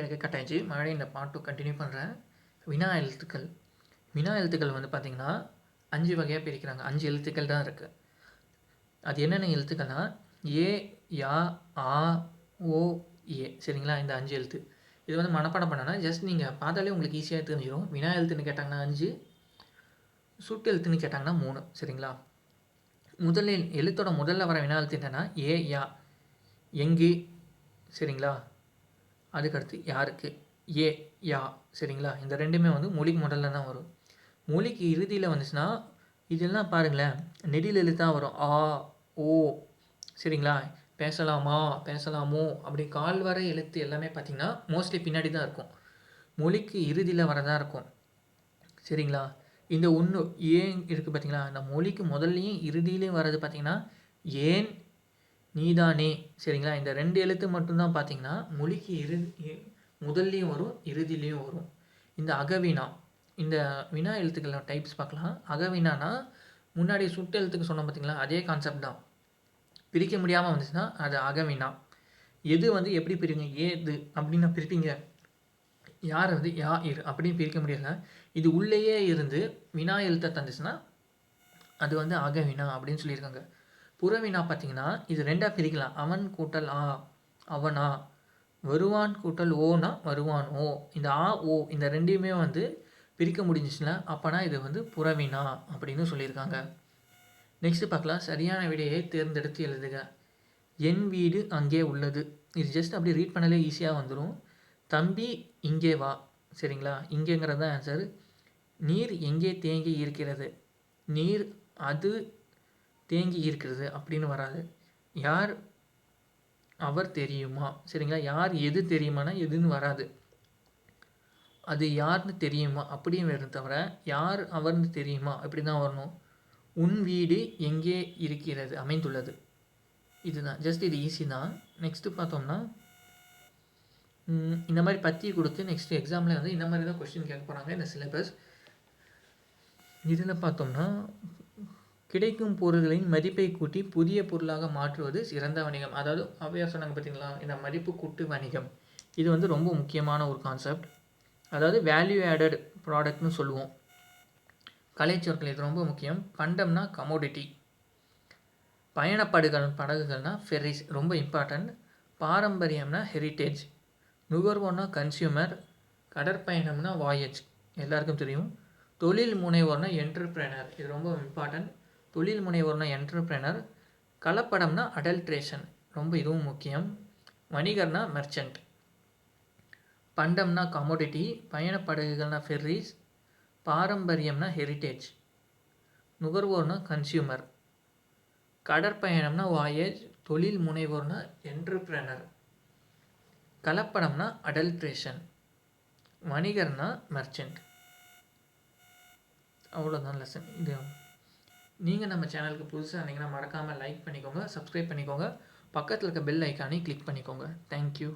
எனக்கு கட் ஆயிடுச்சு. மறுபடியும் இந்த பார்ட் 2 கன்டின்யூ பண்ணுறேன். வினா எழுத்துக்கள். வினா எழுத்துக்கள் வந்து பார்த்திங்கன்னா 5 வகையாக பிரிக்கிறாங்க. 5 எழுத்துக்கள் தான் இருக்குது. அது என்னென்ன எழுத்துக்கள்னா ஏ, யா, ஆ, ஓ, ஏ. சரிங்களா? இந்த 5 எழுத்து. இது வந்து மனப்பாடம் பண்ணனா ஜஸ்ட் நீங்கள் பார்த்தாலே உங்களுக்கு ஈஸியாக தெரிஞ்சிடும். வினா எழுத்துன்னு கேட்டாங்கன்னா 5, சுட்டு எழுத்துன்னு கேட்டாங்கன்னா 3. சரிங்களா? முதலில் எழுத்தோட முதல்ல வர வினா எழுத்து என்னென்னா ஏ, யா. எங்கு? சரிங்களா? அதுக்கடுத்து யாருக்கு? ஏ, யா. சரிங்களா? இந்த ரெண்டுமே வந்து மொழிக்கு முதல்ல தான் வரும். மொழிக்கு இறுதியில் வந்துச்சுன்னா இதெல்லாம் பாருங்களேன், நெடில் எழுத்தாக வரும். ஆ, ஓ. சரிங்களா? பேசலாமா, பேசலாமோ அப்படி கால் வர எழுத்து எல்லாமே பார்த்திங்கன்னா மோஸ்ட்லி பின்னாடி தான் இருக்கும். மொழிக்கு இறுதியில் வரதாக இருக்கும். சரிங்களா? இந்த ஒன்று ஏன் இருக்குது பார்த்தீங்களா? இந்த மொழிக்கு முதல்லையும் இறுதியிலையும் வர்றது பார்த்திங்கன்னா ஏன், நீதானே. சரிங்களா? இந்த 2 எழுத்து மட்டும்தான் பார்த்திங்கன்னா மொழிக்கு முதல்லையும் வரும், இறுதியிலையும் வரும். இந்த அகவினா, இந்த வினா எழுத்துக்கள் டைப்ஸ் பார்க்கலாம். அகவினானா முன்னாடி சுட்டு எழுத்துக்கு சொன்னோம் பார்த்திங்களா, அதே கான்செப்ட் தான். பிரிக்க முடியாமல் வந்துச்சுன்னா அது அகவினா. எது வந்து எப்படி பிரிங்க, ஏது அப்படின்னு பிரிப்பீங்க, யார் வந்து யா இரு அப்படின்னு பிரிக்க முடியல. இது உள்ளேயே இருந்து வினா எழுத்தை தந்துச்சுன்னா அது வந்து அகவினா அப்படின்னு சொல்லியிருக்காங்க. புறவினா பார்த்திங்கன்னா இது 2ஆக பிரிக்கலாம். அவன் கூட்டல் ஆ, அவனா. வருவான் கூட்டல் ஓனா, வருவான் ஓ. இந்த ஆ, ஓ இந்த ரெண்டையுமே வந்து பிரிக்க முடிஞ்சிச்சுன்னா அப்போனா இது வந்து புறவினா அப்படின்னு சொல்லியிருக்காங்க. நெக்ஸ்ட்டு பார்க்கலாம். சரியான விடையை தேர்ந்தெடுத்து எழுதுக. என் வீடு அங்கே உள்ளது. இது ஜஸ்ட் அப்படி ரீட் பண்ணாலே ஈஸியாக வந்துடும். தம்பி இங்கே வா. சரிங்களா? இங்கேங்கிறது தான் ஆன்சர். நீர் எங்கே தேங்கி இருக்கிறது? நீர் அது தேங்கி இருக்கிறது அப்படின்னு வராது. யார் அவர் தெரியுமா? சரிங்களா? யார் எது தெரியுமானா எதுன்னு வராது. அது யாருன்னு தெரியுமா அப்படியும் வரும் தவிர யார் அவர்னு தெரியுமா அப்படி தான் வரணும். உன் வீடு எங்கே இருக்கிறது அமைந்துள்ளது. இதுதான் ஜஸ்ட் இது ஈஸி தான். நெக்ஸ்ட்டு பார்த்தோம்னா இந்த மாதிரி பற்றி கொடுத்து நெக்ஸ்ட் எக்ஸாமில் வந்து இந்த மாதிரி தான் கொஸ்டின் கேட்க போகிறாங்க இந்த சிலபஸ். இதில் பார்த்தோம்னா கிடைக்கும் பொருள்களின் மதிப்பை கூட்டி புதிய பொருளாக மாற்றுவது சிறந்த வணிகம். அதாவது அவையார் சொன்னாங்க பார்த்தீங்களா, இந்த மதிப்பு கூட்டு வணிகம். இது வந்து ரொம்ப முக்கியமான ஒரு கான்செப்ட். அதாவது வேல்யூ ஆடட் ப்ராடக்ட்னு சொல்லுவோம். கலைச்சொற்கள் இது ரொம்ப முக்கியம். பண்டம்னா கமோடிட்டி. படகுகள்னால் ஃபெரிஸ் ரொம்ப இம்பார்ட்டண்ட். பாரம்பரியம்னா ஹெரிட்டேஜ். நுகர்வோர்னா கன்சியூமர். கடற்பயணம்னா வாயேஜ் எல்லாருக்கும் தெரியும். தொழில் முனைவோர்னா என்டர்பிரனர் இது ரொம்ப இம்பார்ட்டண்ட். தொழில் முனைவோர்னா என்டர்பிரனர். கலப்படம்னா அடல்ட்ரேஷன் ரொம்ப இதுவும் முக்கியம். வணிகர்னா மெர்ச்சன்ட். பண்டம்னா கமோடிட்டி. பயணப்படகுகள்னா ஃபெர்ரிஸ். பாரம்பரியம்னா ஹெரிட்டேஜ். நுகர்வோர்னா கன்சியூமர். கடற்பயணம்னா வாயேஜ். தொழில் முனைவோர்னா என்டர்பிரனர். கலப்படம்னா அடல்ட்ரேஷன். வணிகர்னா மெர்ச்சன்ட். அவ்வளோதான் லெசன். இது நீங்கள் நம்ம சேனலுக்கு புதுசாக இருந்தீங்கன்னா மறக்காமல் லைக் பண்ணிக்கோங்க, சப்ஸ்கிரைப் பண்ணிக்கோங்க, பக்கத்தில் இருக்க பெல் ஐக்கானையும் கிளிக் பண்ணிக்கோங்க. தேங்க்யூ.